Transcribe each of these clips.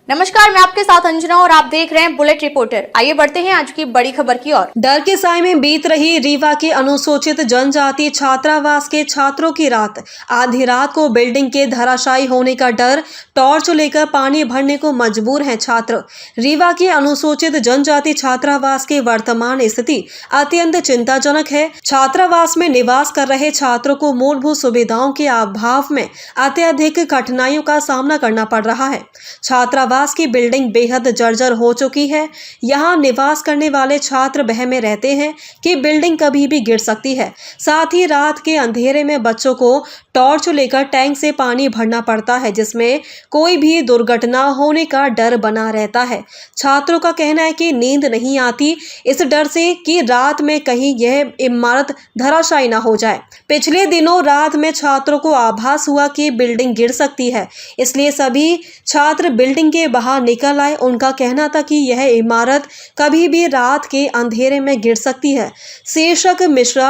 नमस्कार, मैं आपके साथ अंजना और आप देख रहे हैं बुलेट रिपोर्टर। आइए बढ़ते हैं आज की बड़ी खबर की ओर। डर के साए में बीत रही रीवा के अनुसूचित जनजाति छात्रावास के छात्रों की रात। आधी रात को बिल्डिंग के धराशायी होने का डर, टॉर्च लेकर पानी भरने को मजबूर हैं छात्र। रीवा के अनुसूचित जनजाति छात्रावास की वर्तमान स्थिति अत्यंत चिंताजनक है। छात्रावास में निवास कर रहे छात्रों को मूलभूत सुविधाओं के अभाव में अत्यधिक कठिनाइयों का सामना करना पड़ रहा है। छात्रावास की बिल्डिंग बेहद जर्जर हो चुकी है। यहाँ निवास करने वाले छात्र बहम में रहते हैं कि बिल्डिंग कभी भी गिर सकती है। साथ ही रात के अंधेरे में बच्चों को टॉर्च लेकर टैंक से पानी भरना पड़ता है, जिसमें कोई भी दुर्घटना होने का डर बना रहता है। छात्रों का कहना है कि नींद नहीं आती इस डर से कि रात में कहीं यह इमारत धराशायी ना हो जाए। पिछले दिनों रात में छात्रों को आभास हुआ कि बिल्डिंग गिर सकती है, इसलिए सभी छात्र बिल्डिंग के बाहर निकल आए। उनका कहना था कि यह इमारत कभी भी रात के अंधेरे में गिर सकती है। शीर्षक मिश्रा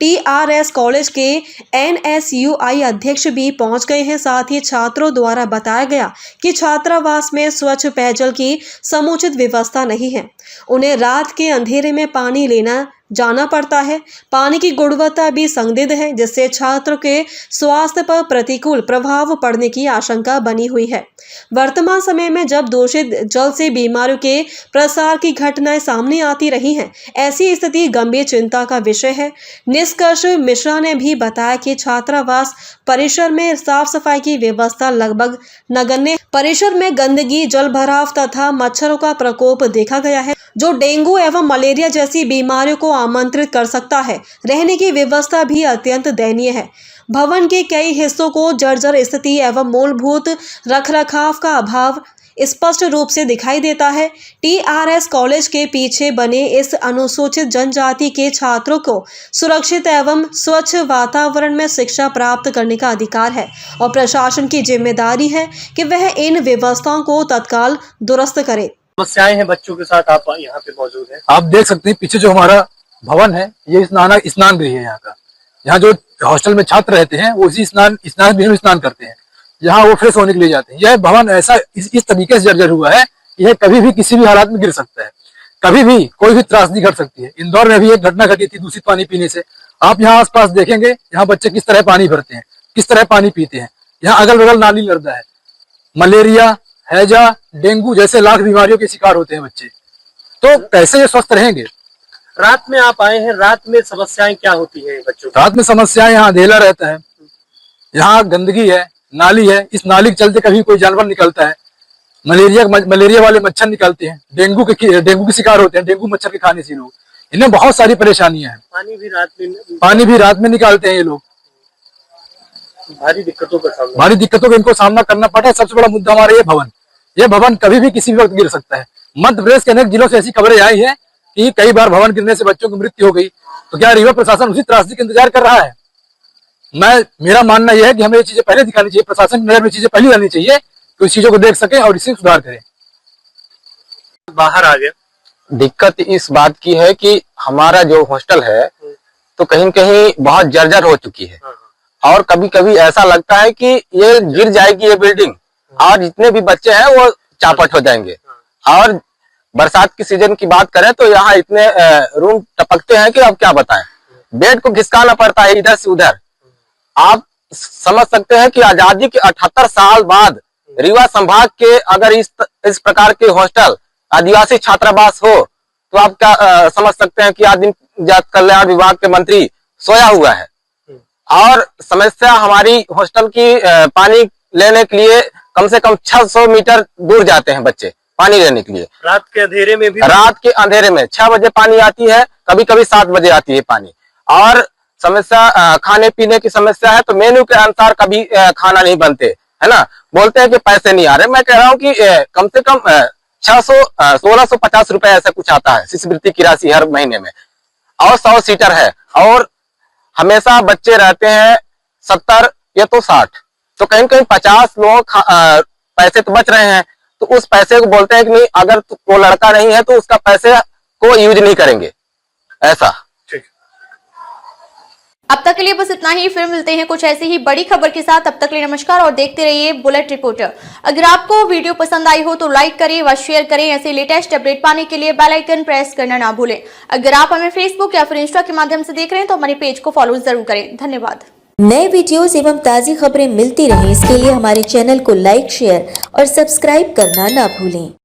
TRS कॉलेज के NSUI अध्यक्ष भी पहुंच गए हैं। साथ ही छात्रों द्वारा बताया गया कि छात्रावास में स्वच्छ पेयजल की समुचित व्यवस्था नहीं है। उन्हें रात के अंधेरे में पानी लेना जाना पड़ता है। पानी की गुणवत्ता भी संदिग्ध है, जिससे छात्रों के स्वास्थ्य पर प्रतिकूल प्रभाव पड़ने की आशंका बनी हुई है। वर्तमान समय में जब दूषित जल से बीमारियों के प्रसार की घटनाएं सामने आती रही हैं, ऐसी स्थिति गंभीर चिंता का विषय है। निष्कर्ष मिश्रा ने भी बताया कि छात्रावास परिसर में साफ सफाई की व्यवस्था लगभग नगण्य। परिसर में गंदगी, जल भराव तथा मच्छरों का प्रकोप देखा गया है, जो डेंगू एवं मलेरिया जैसी बीमारियों को आमंत्रित कर सकता है। रहने की व्यवस्था भी अत्यंत दयनीय है। भवन के कई हिस्सों को जर्जर स्थिति एवं मूलभूत रखरखाव का अभाव स्पष्ट रूप से दिखाई देता है। TRS कॉलेज के पीछे बने इस अनुसूचित जनजाति के छात्रों को सुरक्षित एवं स्वच्छ वातावरण में शिक्षा प्राप्त करने का अधिकार है और प्रशासन की जिम्मेदारी है कि वह इन व्यवस्थाओं को तत्काल दुरुस्त करे। समस्याएं हैं बच्चों के साथ, आप यहाँ पे मौजूद हैं। आप देख सकते हैं पीछे जो हमारा भवन है, ये स्नान गृह है यहाँ का। यहाँ जो हॉस्टल में छात्र रहते हैं वो इसी स्नान गृह में स्नान करते हैं। यहाँ वो फ्रेश होने के लिए जाते हैं। यह भवन ऐसा इस तरीके से जर्जर हुआ है, यह कभी भी किसी भी हालात में गिर सकता है। कभी भी कोई भी त्रासदी घट सकती है। इंदौर में भी एक घटना घटी थी दूषित पानी पीने से। आप यहाँ आसपास देखेंगे, यहाँ बच्चे किस तरह पानी भरते हैं, किस तरह पानी पीते हैं। यहाँ अगल बगल नाली लड़ता है। मलेरिया, हैजा, डेंगू जैसे लाख बीमारियों के शिकार होते हैं बच्चे। तो कैसे ये स्वस्थ रहेंगे? रात में आप आए हैं, रात में समस्याएं क्या होती है बच्चों को? रात में समस्याएं, यहाँ अंधेला रहता है, यहाँ गंदगी है, नाली है। इस नाली के चलते कभी कोई जानवर निकलता है, मलेरिया वाले मच्छर निकलते हैं, डेंगू के शिकार होते हैं। डेंगू मच्छर के खाने से लोग, इन्हें बहुत सारी परेशानियां हैं। पानी भी रात में निकालते हैं ये लोग। भारी दिक्कतों का इनको सामना करना पड़ा है। सबसे बड़ा मुद्दा हमारा ये भवन कभी भी किसी भी वक्त गिर सकता है। मध्य प्रदेश के अनेक जिलों से ऐसी खबरें आई हैं कि कई बार भवन गिरने से बच्चों की मृत्यु हो गई। तो क्या रीवा प्रशासन उसी त्रासदी का इंतजार कर रहा है? मेरा मानना यह है कि हमें ये चीजें पहले दिखानी चाहिए, प्रशासन की नजर में चीजें पहले लानी चाहिए तो इस चीजों को देख सके और इसे सुधार करें। बाहर आ गया। दिक्कत इस बात की है कि हमारा जो हॉस्टल है तो कहीं कहीं बहुत जर्जर हो चुकी है और कभी कभी ऐसा लगता है कि ये गिर जाएगी ये बिल्डिंग और जितने भी बच्चे हैं वो चापट हो जाएंगे। और बरसात की सीजन की बात करें तो यहाँ इतने रूम टपकते हैं कि अब क्या बताएं। बेड को घिसकाना पड़ता है इधर से उधर। आप समझ सकते हैं कि आजादी के 78 साल बाद रीवा संभाग के अगर इस प्रकार के हॉस्टल आदिवासी छात्रावास हो तो आप क्या समझ सकते हैं कि आदिम जाति कल्याण विभाग के मंत्री सोया हुआ है। और समस्या हमारी हॉस्टल की पानी लेने के लिए कम से कम 600 मीटर दूर जाते हैं बच्चे पानी लेने के लिए। रात के अंधेरे में 6 बजे पानी आती है, कभी कभी 7 बजे आती है पानी। और समस्या खाने पीने की समस्या है तो मेन्यू के अनुसार कभी खाना नहीं बनते, है ना। बोलते हैं कि पैसे नहीं आ रहे। मैं कह रहा हूँ कि कम से कम 1650 रुपए ऐसा कुछ आता है शिष्यवृत्ति की राशि हर महीने में। और 100 सीटर है और हमेशा बच्चे रहते हैं 70 या तो 60, तो कहीं कहीं 50 लोग पैसे तो बच रहे हैं। तो उस पैसे को बोलते हैं कि नहीं, अगर वो लड़का नहीं है तो उसका पैसे को यूज नहीं करेंगे, ऐसा। अब तक के लिए बस इतना ही। फिर मिलते हैं कुछ ऐसी ही बड़ी खबर के साथ। अब तक के लिए नमस्कार और देखते रहिए बुलेट रिपोर्टर। अगर आपको वीडियो पसंद आई हो तो लाइक करें व शेयर करें। ऐसे लेटेस्ट अपडेट पाने के लिए बेल आइकन प्रेस करना ना भूलें। अगर आप हमें फेसबुक या फिर इंस्टा के माध्यम से देख रहे हैं तो हमारे पेज को फॉलो जरूर करें। धन्यवाद। नए वीडियोस एवं ताज़ी खबरें मिलती रहें, इसके लिए हमारे चैनल को लाइक, शेयर और सब्सक्राइब करना ना भूलें।